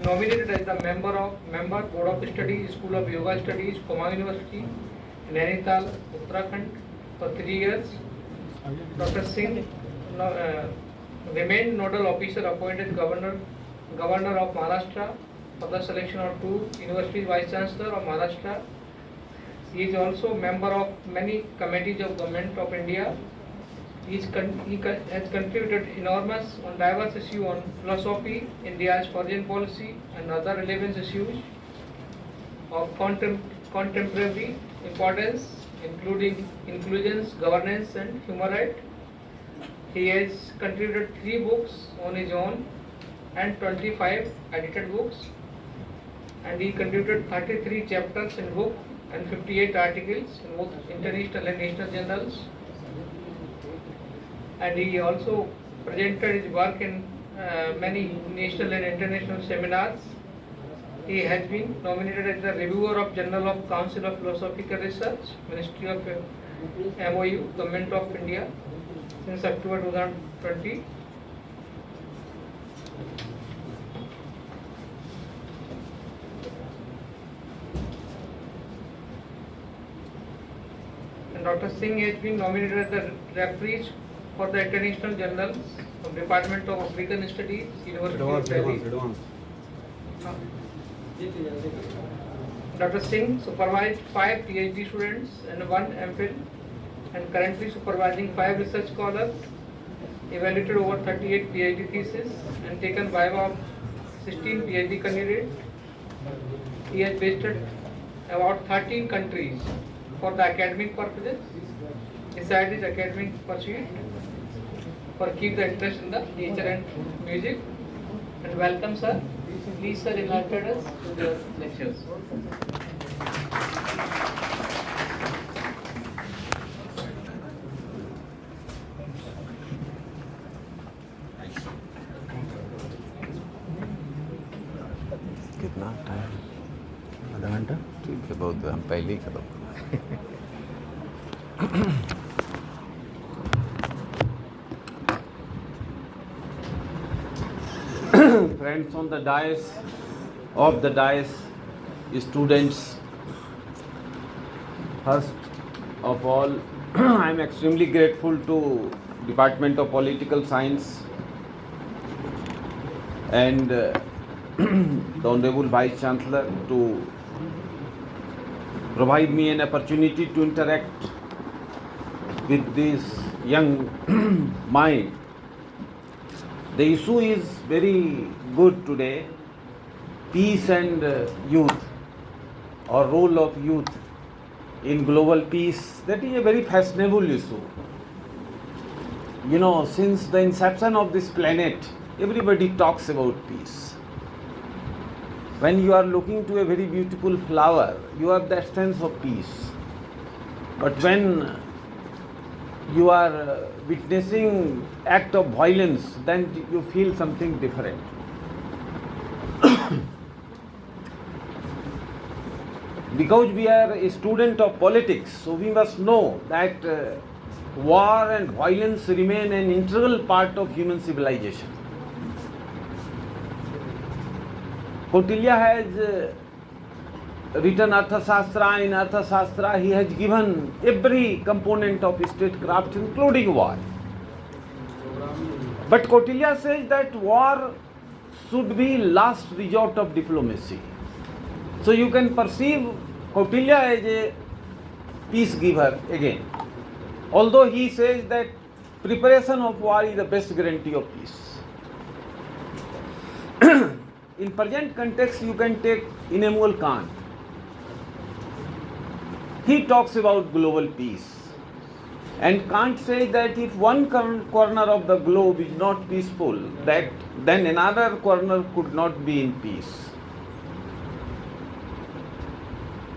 nominated as the member Board of Studies, School of Yoga Studies, Kumar University, Nainital, Uttarakhand for 3 years. Dr. Singh remained nodal officer appointed Governor of Maharashtra for the selection of 2 university Vice Chancellor of Maharashtra. He is also member of many committees of Government of India. He has contributed enormous on diverse issues on philosophy, India's foreign policy and other relevant issues of contemporary importance, including inclusions, governance and human rights. He has contributed 3 books on his own and 25 edited books, and he contributed 33 chapters in book and 58 articles in both international and national journals. And he also presented his work in many national and international seminars. He has been nominated as the Reviewer of Journal of Council of Philosophical Research, Ministry of MOU, Government of India, since October 2020. And Dr. Singh has been nominated as the referees for the international journals of Department of African Studies, University of Delhi. Dr. Singh supervised 5 PhD students and 1 MPhil, and currently supervising 5 research scholars, evaluated over 38 PhD theses and taken viva of 16 PhD candidates. He has visited about 13 countries for the academic purposes, besides his academic pursuit, for keep the interest in the nature and music. And welcome, sir. Please, sir, enlighten us to the lectures. कितना time? आधा घंटा? ठीक है, बहुत हम पहले ही खत्म कर Friends on the dais, of the dais, students, first of all, I am extremely grateful to Department of Political Science and the Honorable Vice Chancellor to provide me an opportunity to interact with this young mind. The issue is very good today, peace and youth, or role of youth in global peace. That is a very fashionable issue. You know, since the inception of this planet, everybody talks about peace. When you are looking to a very beautiful flower, you have that sense of peace. But when you are witnessing act of violence, then you feel something different. Because we are a student of politics, so we must know that war and violence remain an integral part of human civilization. Kautilya has written Arthashastra. In Arthashastra, he has given every component of statecraft, including war. But Kautilya says that war should be last resort of diplomacy. So you can perceive Kautilya as a peace giver again. Although he says that preparation of war is the best guarantee of peace. In present context, you can take Immanuel Kant. He talks about global peace. And Kant says that if one corner of the globe is not peaceful, then another corner could not be in peace.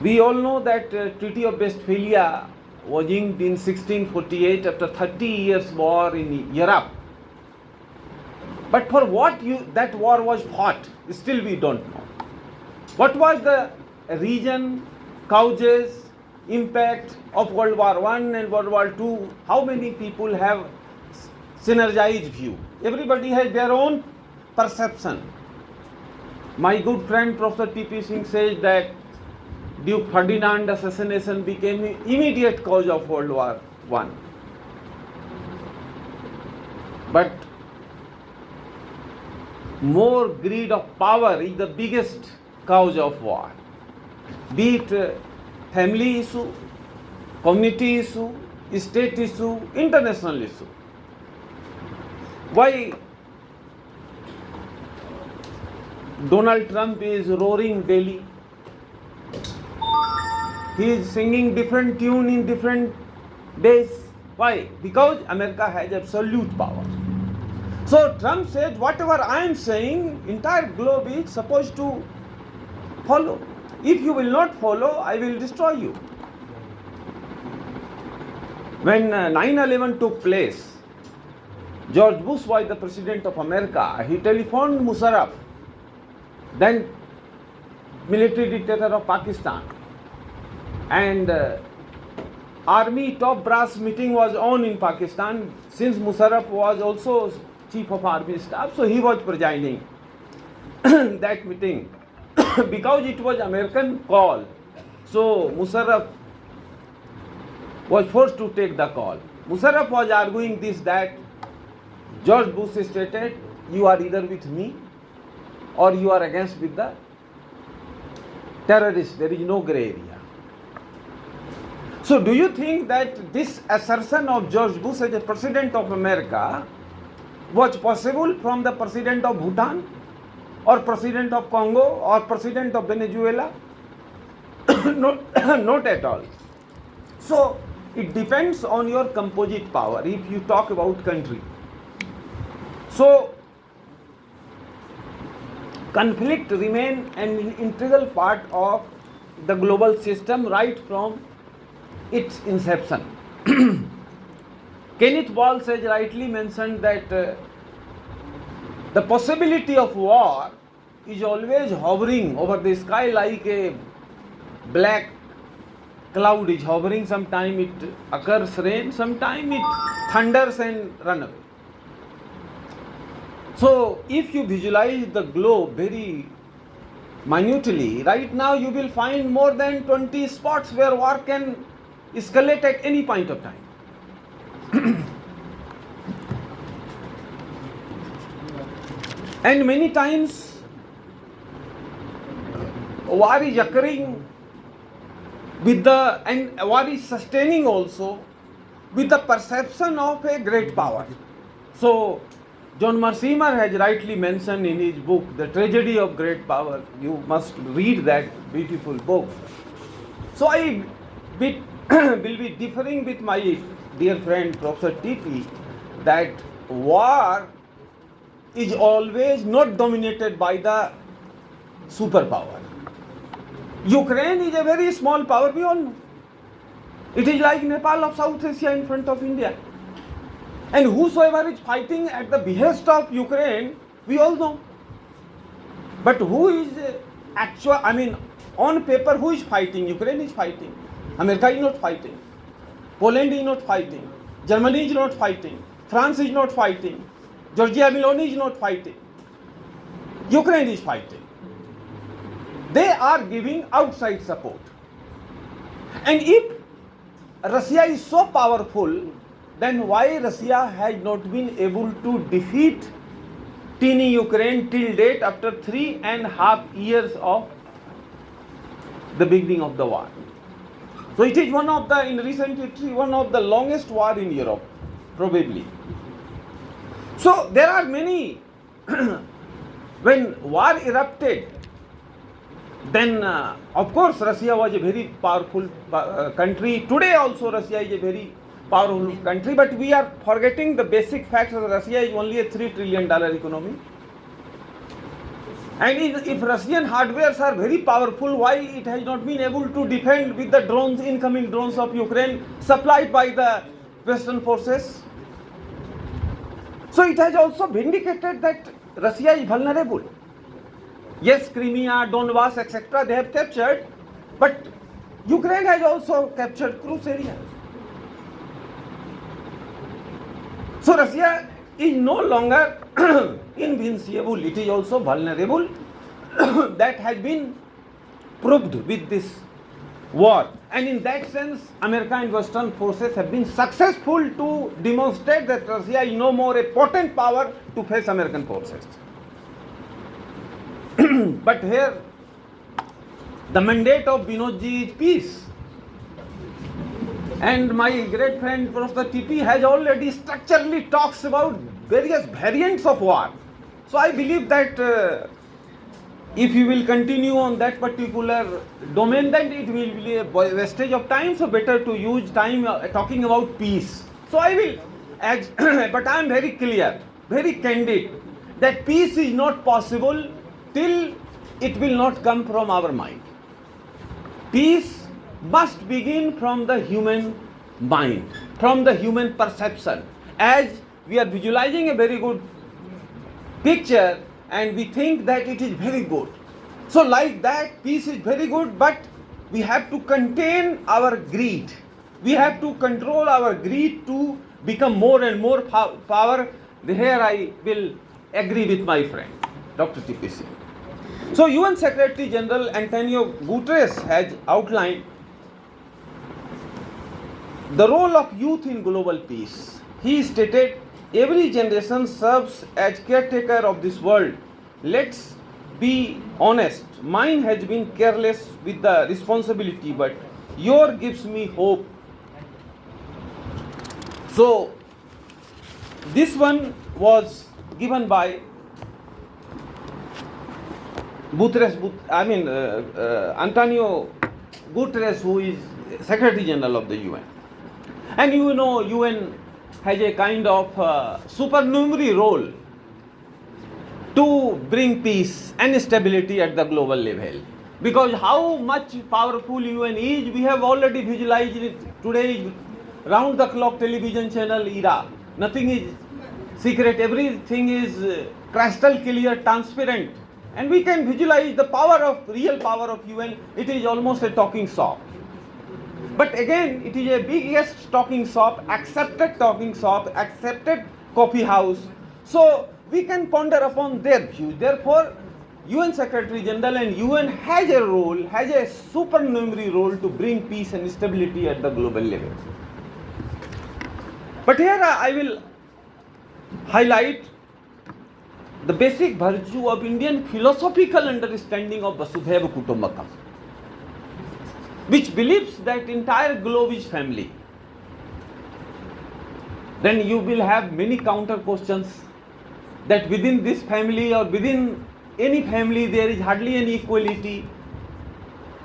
We all know that Treaty of Westphalia was inked in 1648 after 30 years war in Europe. But for what that war was fought, still we don't know. What was the reason, causes, impact of World War I and World War II? How many people have synergized view? Everybody has their own perception. My good friend Professor T.P. Singh says that Duke Ferdinand assassination became the immediate cause of World War I. But more greed of power is the biggest cause of war. Be it family issue, community issue, state issue, international issue. Why Donald Trump is roaring daily? He is singing different tune in different days. Why? Because America has absolute power. So Trump said, whatever I am saying, entire globe is supposed to follow. If you will not follow, I will destroy you. When 9/11 took place, George Bush was the President of America. He telephoned Musharraf, then military dictator of Pakistan, and army top brass meeting was on in Pakistan. Since Musharraf was also chief of army staff, so he was presiding that meeting. Because it was American call, so Musharraf was forced to take the call. Musharraf was arguing this, that George Bush stated, you are either with me or you are against with the terrorists. There is no grey area. So do you think that this assertion of George Bush as a President of America was possible from the President of Bhutan or President of Congo or President of Venezuela? Not at all. So it depends on your composite power if you talk about country. So conflict remain an integral part of the global system right from its inception. Kenneth Walsh has rightly mentioned that the possibility of war is always hovering over the sky like a black cloud is hovering. Sometime it occurs rain, sometime it thunders and run away. So if you visualize the globe very minutely, right now you will find more than 20 spots where war can escalate at any point of time. And many times war is occurring with war is sustaining also with the perception of a great power. So John Mercimer has rightly mentioned in his book, The Tragedy of Great Power. You must read that beautiful book. So I will be differing with my dear friend Professor T.P. that war is always not dominated by the superpower. Ukraine is a very small power, we all know. It is like Nepal of South Asia in front of India. And whosoever is fighting at the behest of Ukraine, we all know. But who is on paper, who is fighting? Ukraine is fighting. America is not fighting. Poland is not fighting. Germany is not fighting. France is not fighting. Giorgia Meloni is not fighting. Ukraine is fighting. They are giving outside support. And if Russia is so powerful, then why Russia has not been able to defeat teeny Ukraine till date after 3.5 years of the beginning of the war? So it is in recent history, one of the longest war in Europe, probably. So there are many, when war erupted, then of course Russia was a very powerful country. Today also Russia is a very powerful country, but we are forgetting the basic facts that Russia is only a $3 trillion economy. And if Russian hardwares are very powerful, why it has not been able to defend with the drones, incoming drones of Ukraine supplied by the Western forces? So it has also vindicated that Russia is vulnerable. Yes, Crimea, Donbass, etc. they have captured, but Ukraine has also captured cruise areas. So Russia is no longer invincible, it is also vulnerable. that has been proved with this war. And in that sense, America and Western forces have been successful to demonstrate that Russia is no more a potent power to face American forces. But here, the mandate of Binodji is peace. And my great friend Professor TP has already structurally talks about various variants of war. So I believe that if you will continue on that particular domain, then it will be a wastage of time. So better to use time talking about peace. So I will, but I am very clear, very candid, that peace is not possible till it will not come from our mind. Peace must begin from the human mind, from the human perception. As we are visualizing a very good picture and we think that it is very good. So like that, peace is very good, but we have to contain our greed. We have to control our greed to become more and more power. Here I will agree with my friend, Dr. T.P. Singh. So UN Secretary General Antonio Guterres has outlined the role of youth in global peace. He stated, every generation serves as caretaker of this world. Let's be honest, mine has been careless with the responsibility, but your gives me hope. So this one was given by Antonio Guterres, who is Secretary General of the UN. And you know, UN has a kind of supernumerary role to bring peace and stability at the global level. Because how much powerful UN is, we have already visualized it today. Round the clock television channel era. Nothing is secret, everything is crystal clear, transparent. And we can visualize the power of, real power of UN. It is almost a talking shop. But again, it is a biggest talking shop, accepted coffee house. So we can ponder upon their views. Therefore, UN Secretary General and UN has a role, has a supernumerary role to bring peace and stability at the global level. But here I will highlight the basic virtue of Indian philosophical understanding of Vasudhaiva Kutumbakam, which believes that entire globe is family. Then you will have many counter questions that within this family or within any family there is hardly any equality.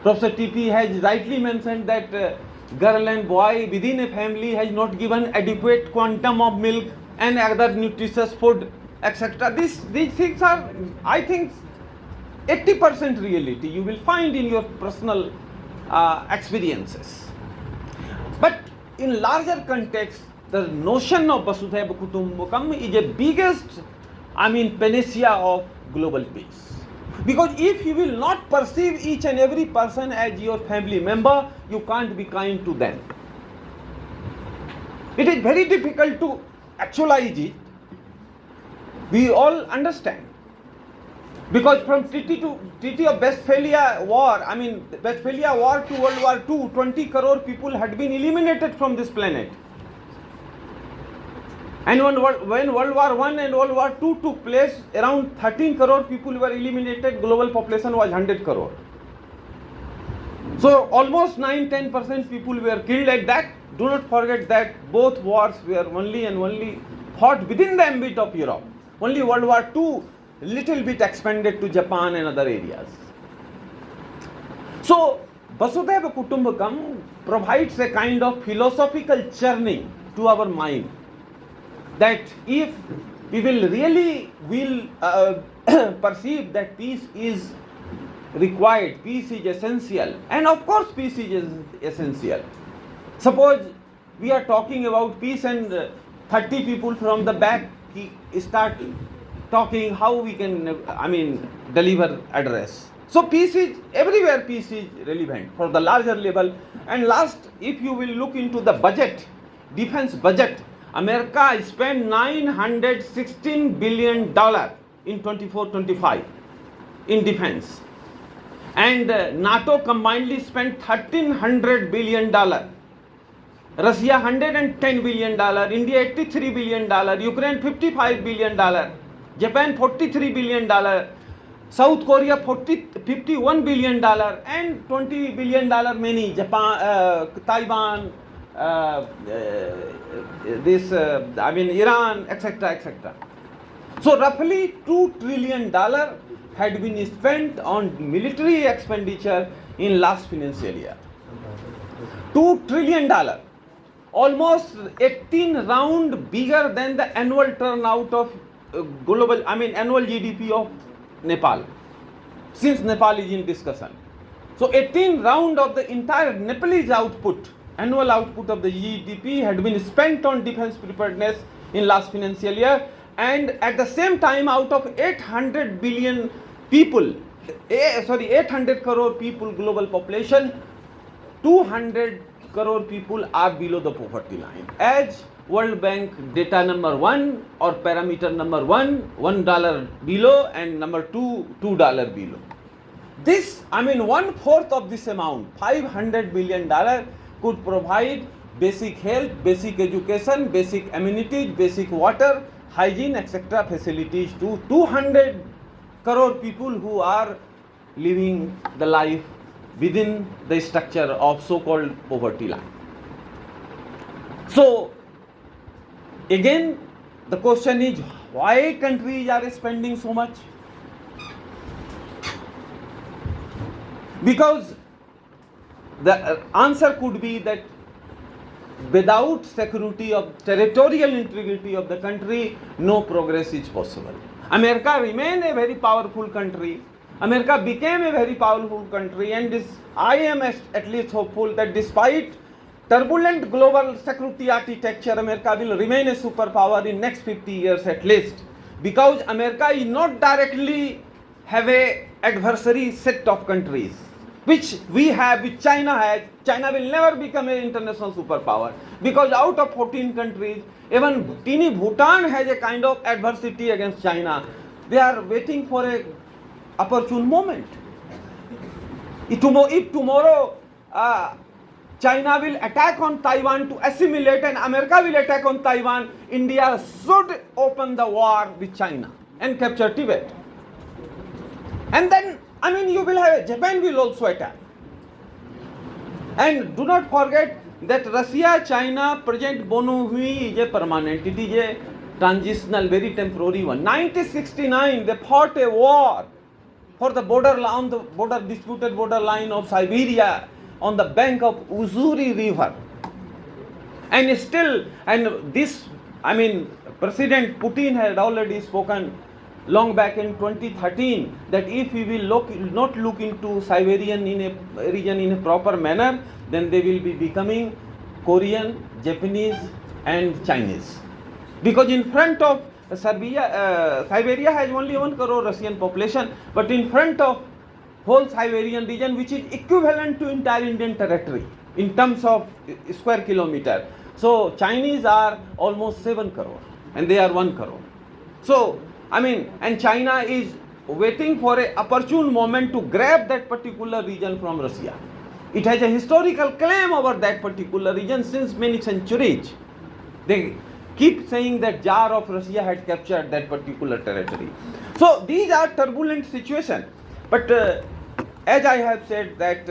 Professor TP has rightly mentioned that girl and boy within a family has not given adequate quantum of milk and other nutritious food, etc. These things are, I think, 80% reality you will find in your personal experiences. But in larger context, the notion of Vasudhaiva Kutumbakam is a biggest, panacea of global peace. Because if you will not perceive each and every person as your family member, you can't be kind to them. It is very difficult to actualize it. We all understand. Because from Treaty of Westphalia War, Westphalia War to World War II, 20 crore people had been eliminated from this planet. And when World War I and World War II took place, around 13 crore people were eliminated, global population was 100 crore. So almost 9-10% people were killed at that. Do not forget that both wars were only fought within the ambit of Europe. Only World War II little bit expanded to Japan and other areas. So Vasudhaiva Kutumbakam provides a kind of philosophical churning to our mind, that if we will really perceive that peace is required, peace is essential, and of course peace is essential. Suppose we are talking about peace and 30 people from the back start talking how we can deliver address. So peace is everywhere, peace is relevant for the larger level. And last, if you will look into the budget, defense budget, America spent $916 billion in 24-25. in defense. And NATO combinedly spent $1,300 billion. Russia $110 billion, India $83 billion, Ukraine $55 billion, Japan $43 billion, South Korea $51 billion, and $20 billion many, Japan, Taiwan, Iran, etc., etc. So roughly $2 trillion had been spent on military expenditure in last financial year. $2 trillion, almost 18 round bigger than the annual turnout of annual GDP of Nepal, since Nepal is in discussion. So 18 round of the entire Nepalese output, annual output of the GDP had been spent on defense preparedness in last financial year, and at the same time, out of 800 billion people, 800 crore people global population, 200 crore people are below the poverty line. As World Bank data number 1 or parameter number 1, $1 below, and number 2, $2 below. This, 1/4 of this amount, $500 billion, could provide basic health, basic education, basic amenities, basic water, hygiene, etc. facilities to 200 crore people who are living the life within the structure of so-called poverty line. So, again, the question is, why countries are spending so much? Because the answer could be that without security of territorial integrity of the country, no progress is possible. America remained a very powerful country. America became a very powerful country, and I am at least hopeful that despite turbulent global security architecture, America will remain a superpower in next 50 years at least, because America is not directly have a adversary set of countries, which we have, which China has. China will never become an international superpower, because out of 14 countries, even teeny Bhutan has a kind of adversity against China. They are waiting for a opportune moment. If tomorrow China will attack on Taiwan to assimilate and America will attack on Taiwan, India should open the war with China and capture Tibet. And then, you will have, Japan will also attack. And do not forget that Russia, China, present bono hui is a permanent, it is a transitional, very temporary one. 1969, they fought a war for the disputed border line of Siberia on the bank of Usuri River. And still, President Putin had already spoken long back in 2013 that if we will not look into Siberian region in a proper manner, then they will be becoming Korean, Japanese and Chinese. Because in front of Siberia has only 1 crore Russian population, but in front of whole Siberian region, which is equivalent to entire Indian territory in terms of square kilometer. So Chinese are almost 7 crore and they are 1 crore. So, and China is waiting for an opportune moment to grab that particular region from Russia. It has a historical claim over that particular region since many centuries. They keep saying that Tsar of Russia had captured that particular territory. So these are turbulent situations. But as I have said that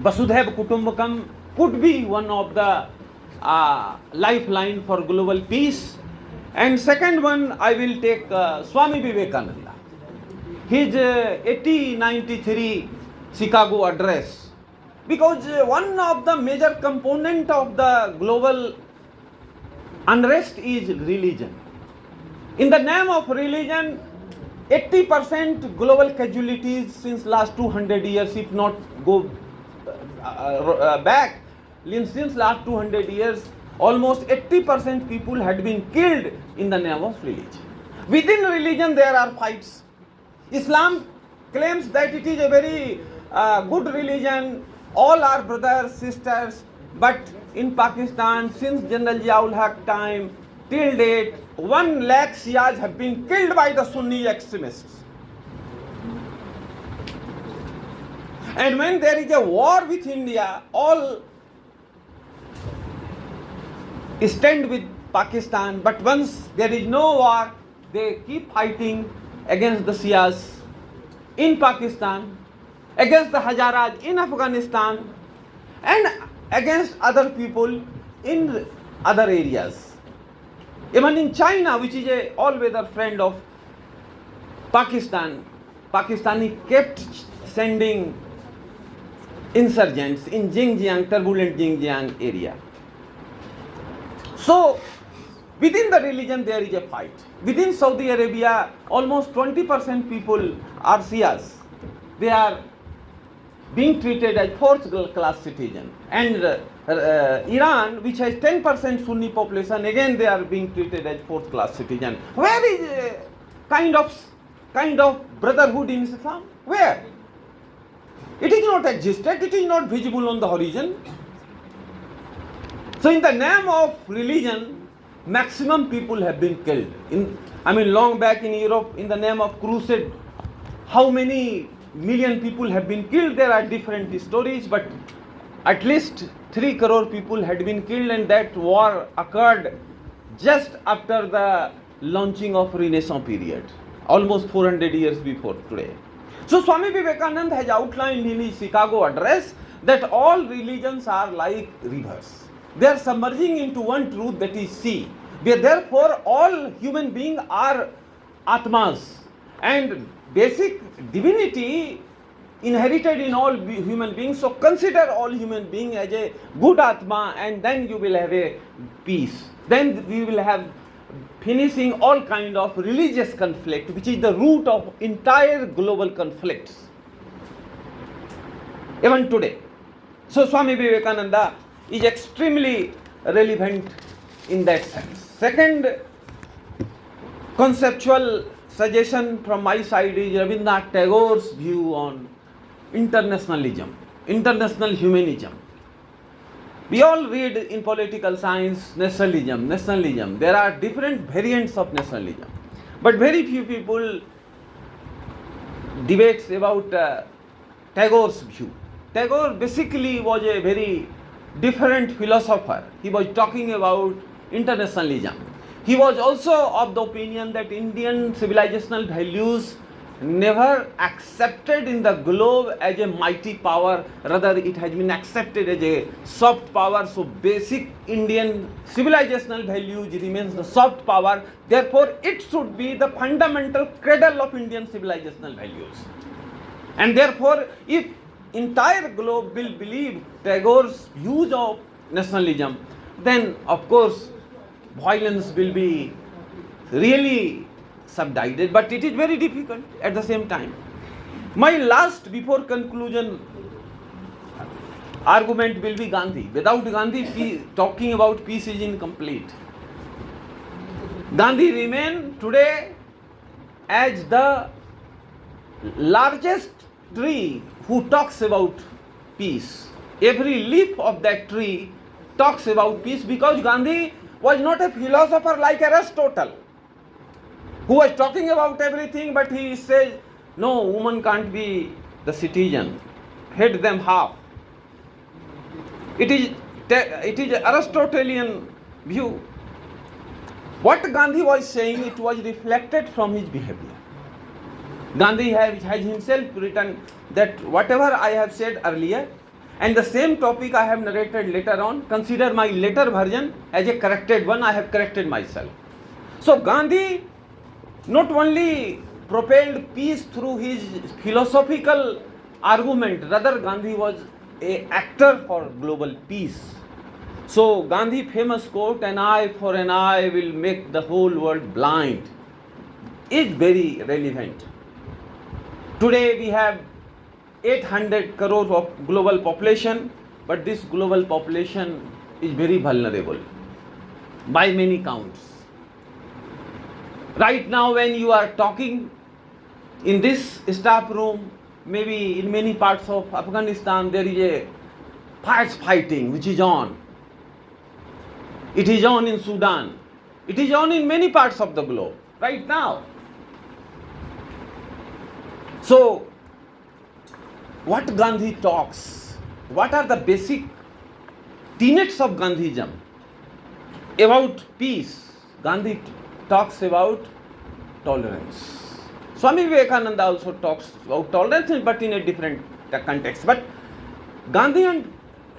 Vasudhaiva Kutumbakam could be one of the lifeline for global peace. And second one, I will take Swami Vivekananda. His 1893 Chicago address. Because one of the major component of the global unrest is religion. In the name of religion, 80% global casualties since last 200 years, if not go back, since last 200 years, almost 80% people had been killed in the name of religion. Within religion there are fights. Islam claims that it is a very good religion, all are brothers, sisters, but in Pakistan, since General Ziaul Haq time, till date, 1 lakh Shias have been killed by the Sunni extremists. And when there is a war with India, all stand with Pakistan, but once there is no war, they keep fighting against the Shias in Pakistan, against the Hazaras in Afghanistan, and against other people in other areas. Even in China, which is a all-weather friend of Pakistan, Pakistani kept sending insurgents in Xinjiang, turbulent Xinjiang area. So, within the religion there is a fight. Within Saudi Arabia, almost 20% people are Shias. They are being treated as fourth class citizen. And Iran, which has 10% Sunni population, again they are being treated as fourth class citizen. Where is kind of brotherhood in Islam? Where? It is not existed, it is not visible on the horizon. So in the name of religion, maximum people have been killed. Long back in Europe, in the name of crusade, how many million people have been killed? There are different stories, but at least 3 crore people had been killed, and that war occurred just after the launching of Renaissance period, almost 400 years before today. So Swami Vivekananda has outlined in his Chicago address that all religions are like rivers. They are submerging into one truth, that is sea. Therefore, all human beings are Atmas, and basic divinity inherited in all human beings. So consider all human beings as a good Atma, and then you will have a peace. Then we will have finishing all kind of religious conflict, which is the root of entire global conflicts, even today. So Swami Vivekananda is extremely relevant in that sense. Second conceptual suggestion from my side is Rabindranath Tagore's view on internationalism, international humanism. We all read in political science nationalism. There are different variants of nationalism, but very few people debates about Tagore's view. Tagore basically was a very different philosopher. He was talking about internationalism. He was also of the opinion that Indian civilizational values never accepted in the globe as a mighty power, rather it has been accepted as a soft power. So basic Indian civilizational values remains the soft power, therefore it should be the fundamental cradle of Indian civilizational values. And therefore if entire globe will believe Tagore's views of nationalism, then of course violence will be really subsided, but it is very difficult at the same time. My last, before conclusion, argument will be Gandhi. Without Gandhi, talking about peace is incomplete. Gandhi remains today as the largest tree who talks about peace. Every leaf of that tree talks about peace, because Gandhi was not a philosopher like Aristotle, who was talking about everything, but he says, no, woman can't be the citizen, feed them half. It is Aristotelian view. What Gandhi was saying, it was reflected from his behavior. Gandhi has himself written that whatever I have said earlier, and the same topic I have narrated later on, consider my later version as a corrected one. I have corrected myself. So Gandhi not only propelled peace through his philosophical argument, rather Gandhi was an actor for global peace. So Gandhi famous quote, an eye for an eye will make the whole world blind, is very relevant. Today we have 800 crore of global population, but this global population is very vulnerable by many counts. Right now when you are talking in this staff room, maybe in many parts of Afghanistan there is a fighting which is on. It is on in Sudan. It is on in many parts of the globe right now. So what Gandhi talks, what are the basic tenets of Gandhism about peace. Gandhi talks about tolerance. Swami Vivekananda also talks about tolerance, but in a different context. But Gandhian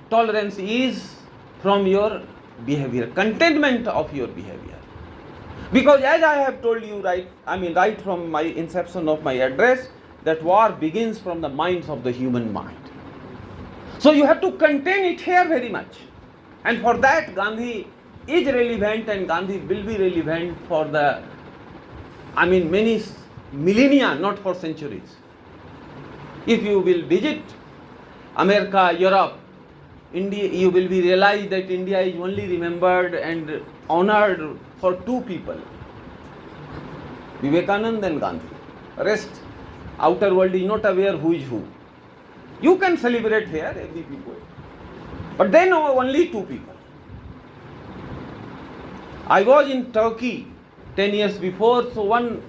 tolerance is from your behavior, contentment of your behavior. Because as I have told you right from my inception of my address, that war begins from the minds of the human mind. So you have to contain it here very much. And for that, Gandhi is relevant, and Gandhi will be relevant for many millennia, not for centuries. If you will visit America, Europe, India, you will be realized that India is only remembered and honored for two people, Vivekananda and Gandhi. Rest, outer world is not aware who is who. You can celebrate here every people, but they know only two people. I was in Turkey 10 years before, so one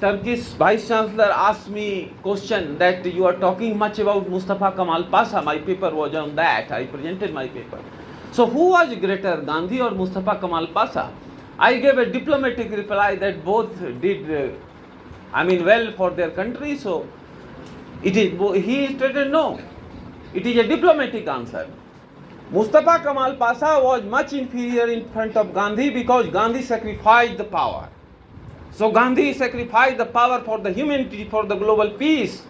Turkish Vice Chancellor asked me question that you are talking much about Mustafa Kemal Pasha. My paper was on that. I presented my paper. So who was greater, Gandhi or Mustafa Kemal Pasha? I gave a diplomatic reply that both did well for their country. So it is. He stated no. It is a diplomatic answer. Mustafa Kemal Pasha was much inferior in front of Gandhi because Gandhi sacrificed the power. So Gandhi sacrificed the power for the humanity, for the global peace.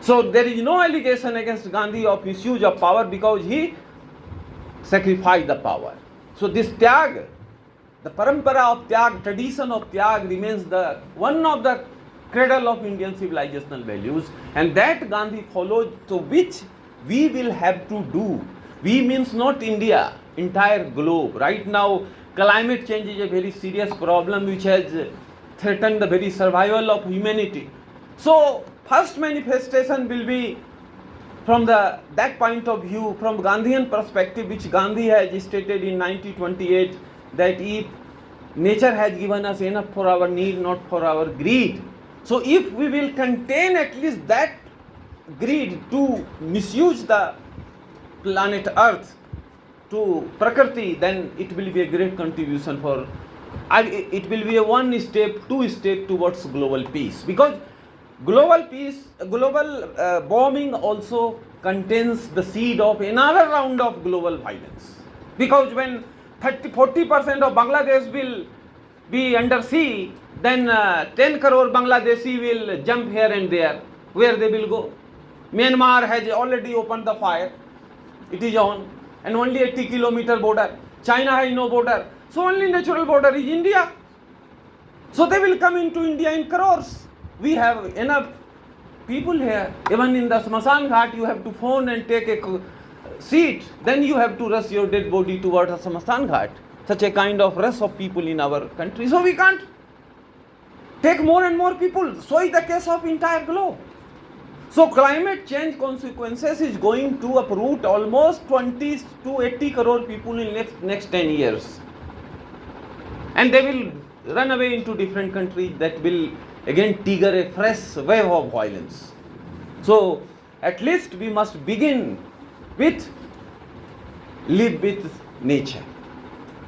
So there is no allegation against Gandhi of misuse of power because he sacrificed the power. So this Tyag, the parampara of Tyag, tradition of Tyag remains the one of the cradle of Indian civilizational values, and that Gandhi followed, so which we will have to do. We means not India, entire globe. Right now, climate change is a very serious problem which has threatened the very survival of humanity. So, first manifestation will be from that point of view, from Gandhian perspective, which Gandhi has stated in 1928, that if nature has given us enough for our need, not for our greed. So, if we will contain at least that greed to misuse the planet Earth to Prakriti, then it will be a great contribution for, it will be a one step, two step towards global peace. Because global peace, global bombing also contains the seed of another round of global violence. Because when 40% of Bangladesh will be under sea, then 10 crore Bangladeshi will jump here and there. Where they will go? Myanmar has already opened the fire. It is on, and only 80-kilometer border. China has no border. So only natural border is India. So they will come into India in crores. We have enough people here. Even in the Smasan Ghat, you have to phone and take a seat. Then you have to rush your dead body towards the Smasan Ghat. Such a kind of rush of people in our country. So we can't take more and more people. So is the case of entire globe. So climate change consequences is going to uproot almost 20 to 80 crore people in next 10 years. And they will run away into different countries that will again trigger a fresh wave of violence. So at least we must begin with live with nature.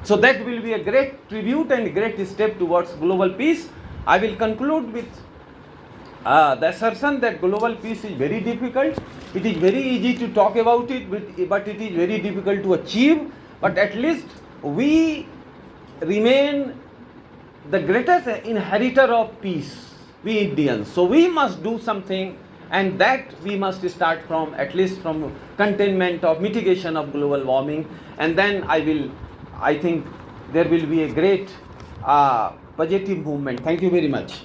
So that will be a great tribute and great step towards global peace. I will conclude with the assertion that global peace is very difficult. It is very easy to talk about it, but it is very difficult to achieve. But at least we remain the greatest inheritor of peace, we Indians. So we must do something, and that we must start from, at least from containment of mitigation of global warming. And then I think there will be a great positive movement. Thank you very much.